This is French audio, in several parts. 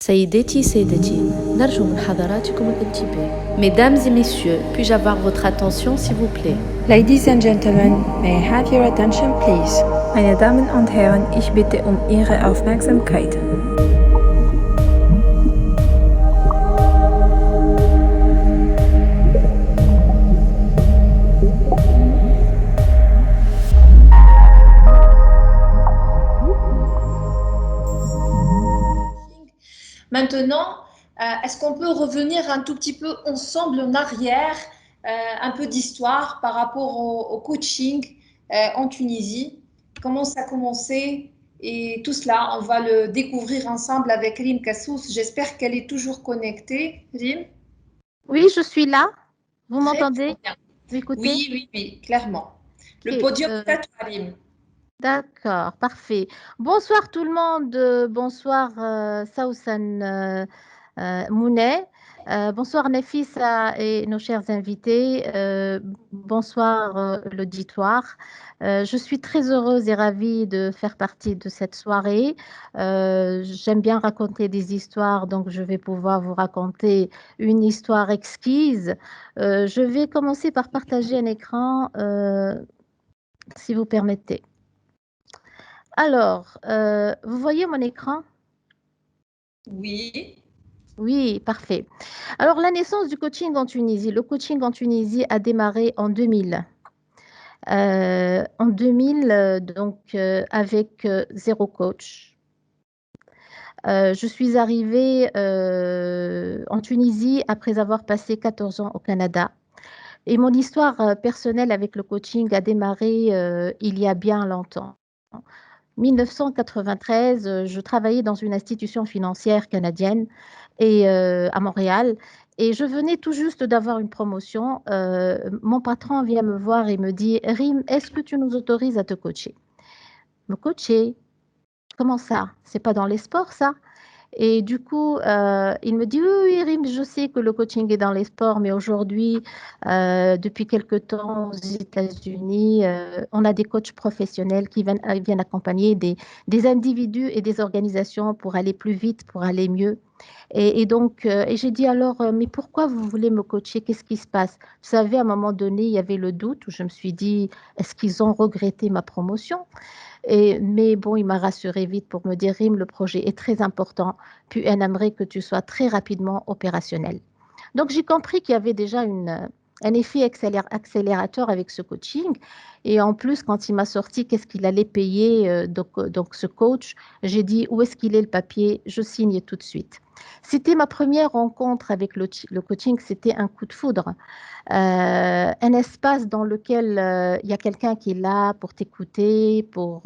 سيداتي سادتي نرجو من حضراتكم الانتباه. Mesdames et messieurs, puis-je avoir votre attention s'il vous plaît? Ladies and gentlemen, may I have your attention please? Meine Damen und Herren, ich bitte um Ihre Aufmerksamkeit. Maintenant, est-ce qu'on peut revenir un tout petit peu ensemble en arrière, un peu d'histoire par rapport au coaching en Tunisie, comment ça a commencé et tout cela, on va le découvrir ensemble avec Rim Kassous. J'espère qu'elle est toujours connectée. Rim? Oui, je suis là. Vous Très, m'entendez? très bien. Vous écoutez? Oui, clairement. Le Ok, podium est à toi, Rim. D'accord, parfait. Bonsoir tout le monde. Bonsoir Saousan Mounet. Bonsoir Nefissa et nos chers invités. Bonsoir l'auditoire. Je suis très heureuse et ravie de faire partie de cette soirée. J'aime bien raconter des histoires, donc je vais pouvoir vous raconter une histoire exquise. Je vais commencer par partager un écran, si vous permettez. Alors, vous voyez mon écran? Oui. Oui, parfait. Alors, la naissance du coaching en Tunisie. Le coaching en Tunisie a démarré en 2000. En 2000, avec zéro coach. Je suis arrivée en Tunisie après avoir passé 14 ans au Canada. Et mon histoire personnelle avec le coaching a démarré il y a bien longtemps. 1993, je travaillais dans une institution financière canadienne et à Montréal et je venais tout juste d'avoir une promotion. Mon patron vient me voir et me dit: Rim, est-ce que tu nous autorises à te coacher? Me coacher? Comment ça? C'est pas dans les sports, ça? Et du coup, il me dit: oui, oui, Rim, je sais que le coaching est dans les sports, mais aujourd'hui, depuis quelque temps aux États-Unis, on a des coachs professionnels qui viennent accompagner des individus et des organisations pour aller plus vite, pour aller mieux. Et j'ai dit alors, mais pourquoi vous voulez me coacher? Qu'est-ce qui se passe? Vous savez, à un moment donné, il y avait le doute où je me suis dit, est-ce qu'ils ont regretté ma promotion? Mais bon, il m'a rassuré vite pour me dire, Rim, le projet est très important, puis elle aimerait que tu sois très rapidement opérationnel. Donc, j'ai compris qu'il y avait déjà un effet accélérateur avec ce coaching. Et en plus, quand il m'a sorti qu'est-ce qu'il allait payer, donc ce coach, j'ai dit, où est-ce qu'il est le papier? Je signe tout de suite. C'était ma première rencontre avec le coaching, c'était un coup de foudre. Un espace dans lequel il y a quelqu'un qui est là pour t'écouter, pour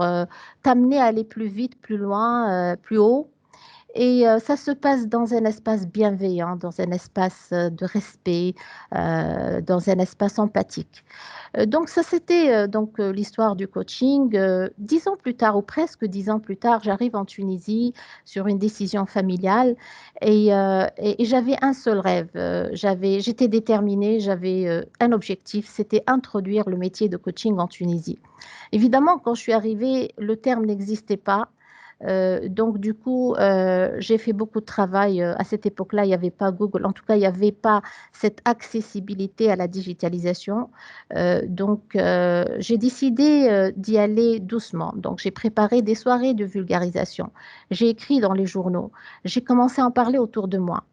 t'amener à aller plus vite, plus loin, plus haut. Et ça se passe dans un espace bienveillant, dans un espace de respect, dans un espace empathique. Donc ça, c'était l'histoire du coaching. 10 ans plus tard, ou presque 10 ans plus tard, j'arrive en Tunisie sur une décision familiale et j'avais un seul rêve. J'étais déterminée, j'avais un objectif, c'était introduire le métier de coaching en Tunisie. Évidemment, quand je suis arrivée, le terme n'existait pas. Donc, du coup, j'ai fait beaucoup de travail. À cette époque-là, il n'y avait pas Google. En tout cas, il n'y avait pas cette accessibilité à la digitalisation. J'ai décidé d'y aller doucement. Donc, j'ai préparé des soirées de vulgarisation. J'ai écrit dans les journaux. J'ai commencé à en parler autour de moi.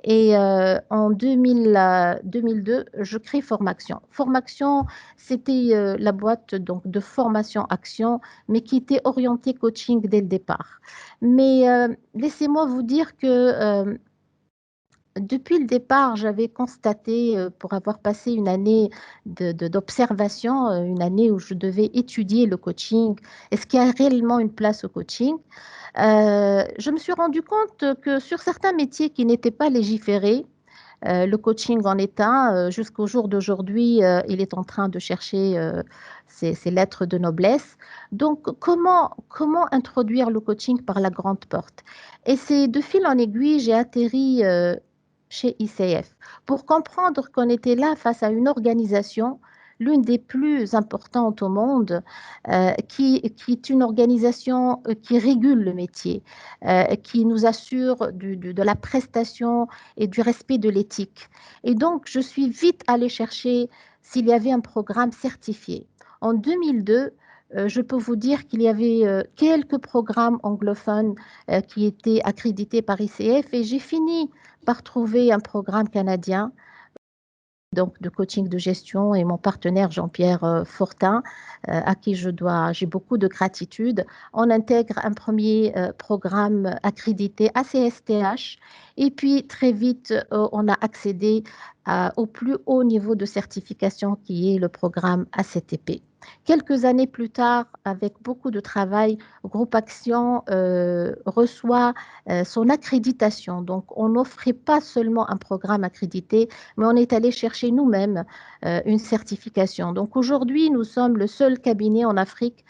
Et en 2002, je crée Formaction. Formaction, c'était la boîte donc, de formation action, mais qui était orientée coaching dès le départ. Mais laissez-moi vous dire que depuis le départ, j'avais constaté, pour avoir passé une année d'observation, une année où je devais étudier le coaching, est-ce qu'il y a réellement une place au coaching? Je me suis rendu compte que sur certains métiers qui n'étaient pas légiférés, le coaching en est un. Jusqu'au jour d'aujourd'hui, il est en train de chercher ses lettres de noblesse. Donc, comment introduire le coaching par la grande porte? Et c'est de fil en aiguille, j'ai atterri chez ICF pour comprendre qu'on était là face à une organisation l'une des plus importantes au monde, qui est une organisation qui régule le métier, qui nous assure de la prestation et du respect de l'éthique. Et donc, je suis vite allée chercher s'il y avait un programme certifié. En 2002, je peux vous dire qu'il y avait quelques programmes anglophones qui étaient accrédités par ICF et j'ai fini par trouver un programme canadien donc de coaching de gestion et mon partenaire Jean-Pierre Fortin, à qui j'ai beaucoup de gratitude. On intègre un premier programme accrédité ACSTH et puis très vite, on a accédé au plus haut niveau de certification qui est le programme ACTP. Quelques années plus tard, avec beaucoup de travail, Groupe Action reçoit son accréditation. Donc, on n'offrait pas seulement un programme accrédité, mais on est allé chercher nous-mêmes une certification. Donc, aujourd'hui, nous sommes le seul cabinet en Afrique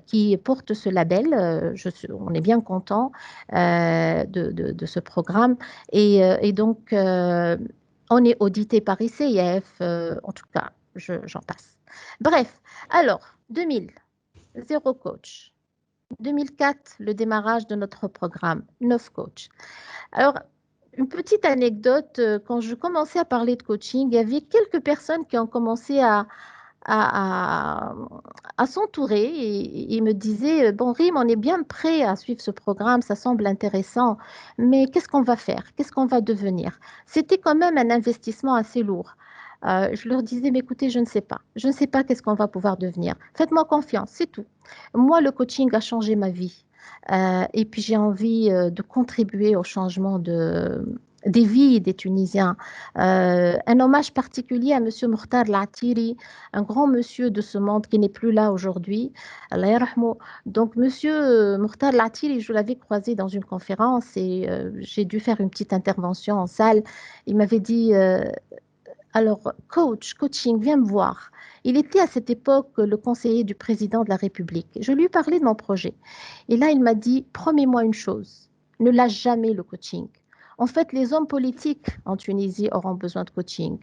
qui porte ce label. On est bien content de ce programme. Et donc, on est audité par ICIF, en tout cas, j'en passe. Bref, alors, 2000, zéro coach. 2004, le démarrage de notre programme, 9 coachs. Alors, une petite anecdote, quand je commençais à parler de coaching, il y avait quelques personnes qui ont commencé à s'entourer et me disaient, bon, Rim, on est bien prêt à suivre ce programme, ça semble intéressant, mais qu'est-ce qu'on va faire? Qu'est-ce qu'on va devenir? C'était quand même un investissement assez lourd. Je leur disais, mais écoutez, je ne sais pas. Je ne sais pas qu'est-ce qu'on va pouvoir devenir. Faites-moi confiance, c'est tout. Moi, le coaching a changé ma vie. Et puis, j'ai envie de contribuer au changement des vies des Tunisiens. Un hommage particulier à M. Mokhtar Latiri, un grand monsieur de ce monde qui n'est plus là aujourd'hui. Allah yarhamou. Donc, M. Mokhtar Latiri, je l'avais croisé dans une conférence et j'ai dû faire une petite intervention en salle. Il m'avait dit... alors, coaching, viens me voir. Il était à cette époque le conseiller du président de la République. Je lui parlais de mon projet. Et là, il m'a dit, promets-moi une chose, ne lâche jamais le coaching. En fait, les hommes politiques en Tunisie auront besoin de coaching.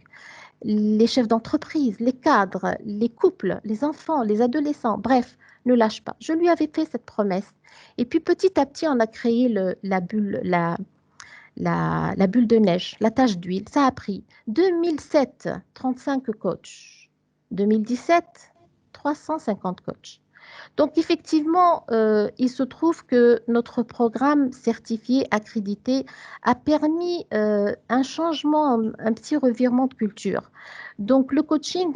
Les chefs d'entreprise, les cadres, les couples, les enfants, les adolescents, bref, ne lâche pas. Je lui avais fait cette promesse. Et puis petit à petit, on a créé la bulle de neige, la tache d'huile, ça a pris 2007, 35 coachs. 2017, 350 coachs. Donc, effectivement, il se trouve que notre programme certifié, accrédité, a permis un changement, un petit revirement de culture. Donc, le coaching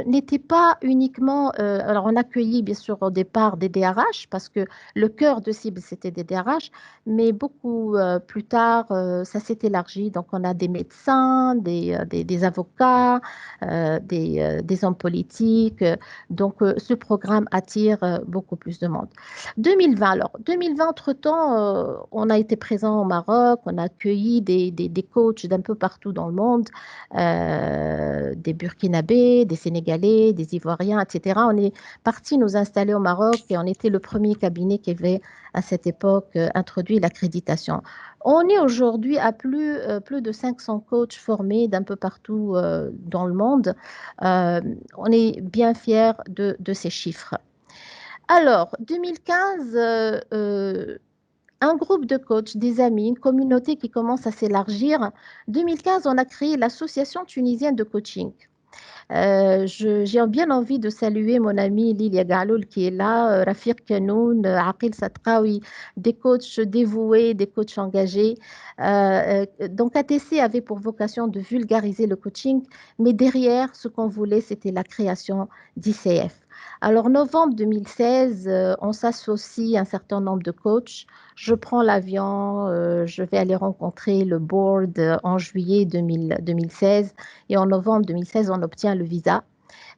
n'était pas uniquement... alors, on accueillit bien sûr au départ des DRH parce que le cœur de cible, c'était des DRH, mais beaucoup plus tard, ça s'est élargi. Donc, on a des médecins, des avocats, des hommes politiques. Donc, ce programme attire beaucoup plus de monde. 2020, alors, 2020, entre-temps, on a été présent au Maroc, on a accueilli des coachs d'un peu partout dans le monde, des Burkinabés, des Sénégalais, des Ivoiriens, etc. On est parti nous installer au Maroc et on était le premier cabinet qui avait, à cette époque, introduit l'accréditation. On est aujourd'hui à plus de 500 coachs formés d'un peu partout dans le monde. On est bien fiers de ces chiffres. Alors, 2015, un groupe de coachs, des amis, une communauté qui commence à s'élargir. 2015, on a créé l'Association tunisienne de coaching. J'ai bien envie de saluer mon ami Lilia Galoul qui est là, Rafir Kanoun, Aqil Satqawi, des coachs dévoués, des coachs engagés. Donc ATC avait pour vocation de vulgariser le coaching, mais derrière, ce qu'on voulait, c'était la création d'ICF. Alors, novembre 2016, on s'associe un certain nombre de coachs. Je prends l'avion, je vais aller rencontrer le board en juillet 2016 et en novembre 2016, on obtient le visa.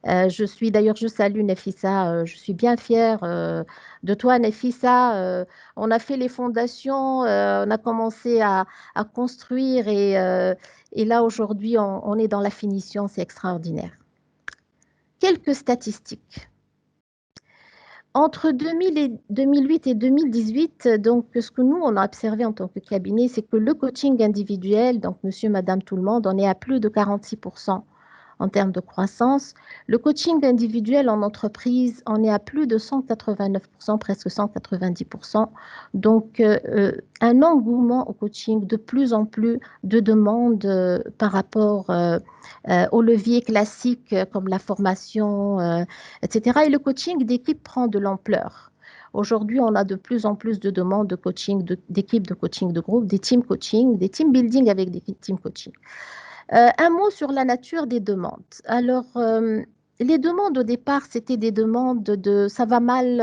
Je salue Nefissa, je suis bien fière de toi, Nefissa. On a fait les fondations, on a commencé à construire et là, aujourd'hui, on est dans la finition, c'est extraordinaire. Quelques statistiques. Entre 2008 et 2018, donc ce que nous, on a observé en tant que cabinet, c'est que le coaching individuel, donc monsieur, madame, tout le monde, on est à plus de 46% en termes de croissance. Le coaching individuel en entreprise, on est à plus de 189%, presque 190%. Donc, un engouement au coaching, de plus en plus de demandes par rapport aux leviers classiques comme la formation, etc. Et le coaching d'équipe prend de l'ampleur. Aujourd'hui, on a de plus en plus de demandes de coaching, d'équipes de coaching de groupe, des team coaching, des team building avec des team coaching. Un mot sur la nature des demandes. Alors, les demandes au départ, c'était des demandes de ça va mal,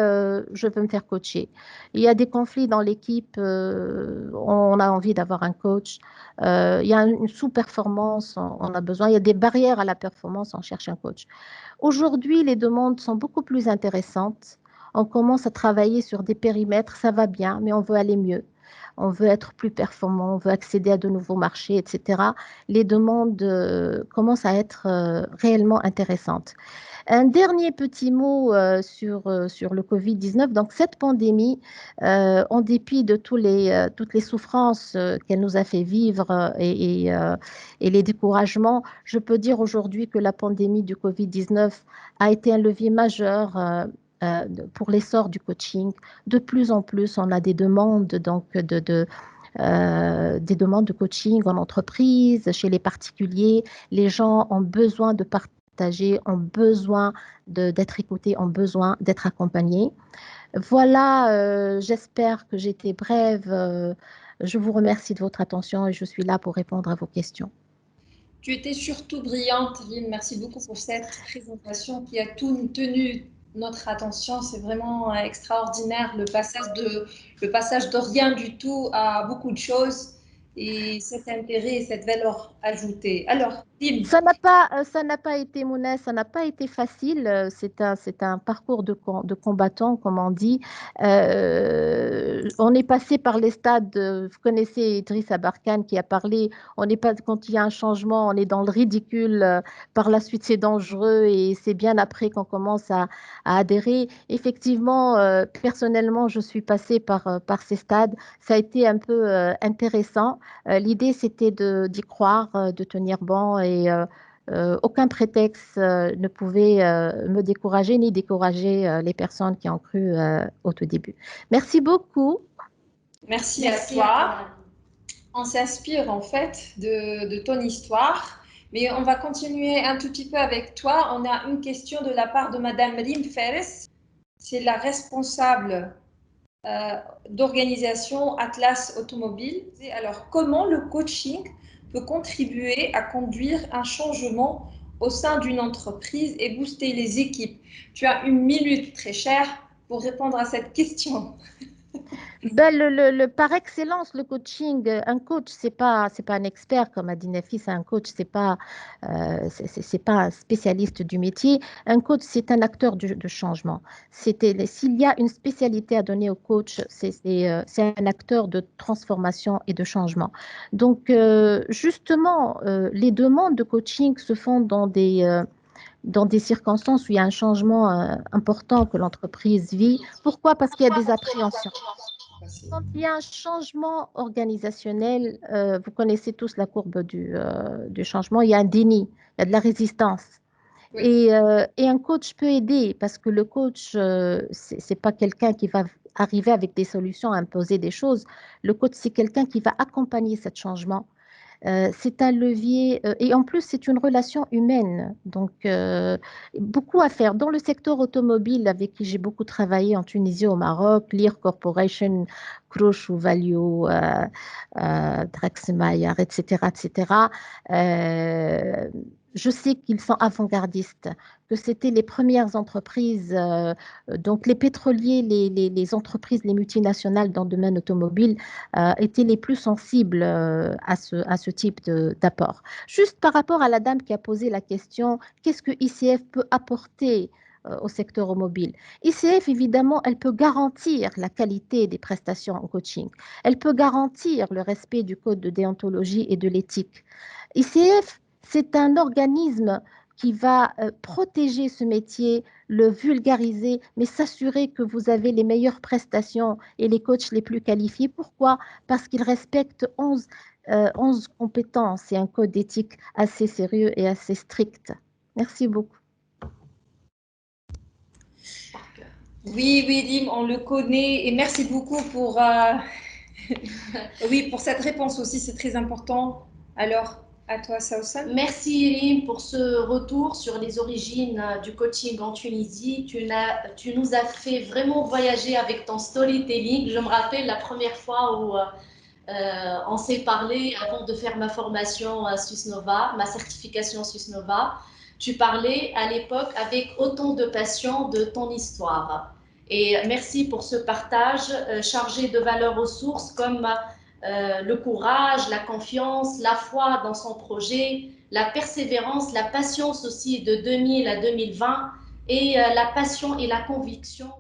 je veux me faire coacher. Il y a des conflits dans l'équipe, on a envie d'avoir un coach. Il y a une sous-performance, on a besoin. Il y a des barrières à la performance, on cherche un coach. Aujourd'hui, les demandes sont beaucoup plus intéressantes. On commence à travailler sur des périmètres, ça va bien, mais on veut aller mieux. On veut être plus performant, on veut accéder à de nouveaux marchés, etc. Les demandes commencent à être réellement intéressantes. Un dernier petit mot sur le Covid-19. Donc, cette pandémie, en dépit de toutes les souffrances qu'elle nous a fait vivre et les découragements, je peux dire aujourd'hui que la pandémie du Covid-19 a été un levier majeur pour l'essor du coaching. De plus en plus, on a des demandes donc des demandes de coaching en entreprise, chez les particuliers. Les gens ont besoin de partager, ont besoin d'être écoutés, ont besoin d'être accompagnés. Voilà, j'espère que j'étais brève. Je vous remercie de votre attention et je suis là pour répondre à vos questions. Tu étais surtout brillante, Rim. Merci beaucoup pour cette présentation qui a tenu notre attention. C'est vraiment extraordinaire le passage de rien du tout à beaucoup de choses et cet intérêt et cette valeur ajoutée. Alors, Rim. Ça n'a pas été, Mouna, ça n'a pas été facile. C'est un parcours de combattant, comme on dit. On est passé par les stades. Vous connaissez Idriss Abarkan qui a parlé. On n'est pas quand il y a un changement, on est dans le ridicule. Par la suite, c'est dangereux et c'est bien après qu'on commence à adhérer. Effectivement, personnellement, je suis passée par ces stades. Ça a été un peu intéressant. L'idée, c'était d'y croire, de tenir bon et aucun prétexte ne pouvait me décourager ni décourager les personnes qui ont cru au tout début. Merci beaucoup. Merci à toi. On s'inspire en fait de ton histoire, mais on va continuer un tout petit peu avec toi. On a une question de la part de Madame Rim Fares. C'est la responsable d'organisation Atlas Automobile. Alors, comment le coaching peut contribuer à conduire un changement au sein d'une entreprise et booster les équipes? Tu as 1 minute, très chère, pour répondre à cette question. Ben, par excellence, le coaching, un coach, c'est pas un expert, comme a dit Nafis, un coach, c'est pas un spécialiste du métier. Un coach, c'est un acteur de changement. S'il y a une spécialité à donner au coach, c'est un acteur de transformation et de changement. Donc, justement, les demandes de coaching se font dans des circonstances où il y a un changement important que l'entreprise vit. Pourquoi? Parce qu'il y a des appréhensions. Quand il y a un changement organisationnel, vous connaissez tous la courbe du changement, il y a un déni, il y a de la résistance. Oui. Et un coach peut aider parce que le coach, c'est pas quelqu'un qui va arriver avec des solutions à imposer des choses. Le coach, c'est quelqu'un qui va accompagner ce changement. C'est un levier et en plus c'est une relation humaine, donc beaucoup à faire. Dans le secteur automobile avec qui j'ai beaucoup travaillé en Tunisie, au Maroc, Lear Corporation, Krush ou Value, Drexelmeier, etc., etc. Je sais qu'ils sont avant-gardistes, que c'était les premières entreprises, donc les pétroliers, les entreprises, les multinationales dans le domaine automobile étaient les plus sensibles à ce type d'apport. Juste par rapport à la dame qui a posé la question, qu'est-ce que ICF peut apporter au secteur automobile? ICF, évidemment, elle peut garantir la qualité des prestations en coaching. Elle peut garantir le respect du code de déontologie et de l'éthique. ICF, c'est un organisme qui va protéger ce métier, le vulgariser, mais s'assurer que vous avez les meilleures prestations et les coachs les plus qualifiés. Pourquoi? Parce qu'ils respectent 11 compétences et un code d'éthique assez sérieux et assez strict. Merci beaucoup. Oui, oui, Dim, on le connaît et merci beaucoup pour, oui, pour cette réponse aussi, c'est très important. Alors, à toi, Sausan. Merci Irim pour ce retour sur les origines du coaching en Tunisie. Tu nous as fait vraiment voyager avec ton storytelling. Je me rappelle la première fois où on s'est parlé avant de faire ma formation à Swissnova, ma certification Swissnova. Tu parlais à l'époque avec autant de passion de ton histoire. Et merci pour ce partage chargé de valeurs ressources comme le courage, la confiance, la foi dans son projet, la persévérance, la patience aussi de 2000 à 2020 et la passion et la conviction.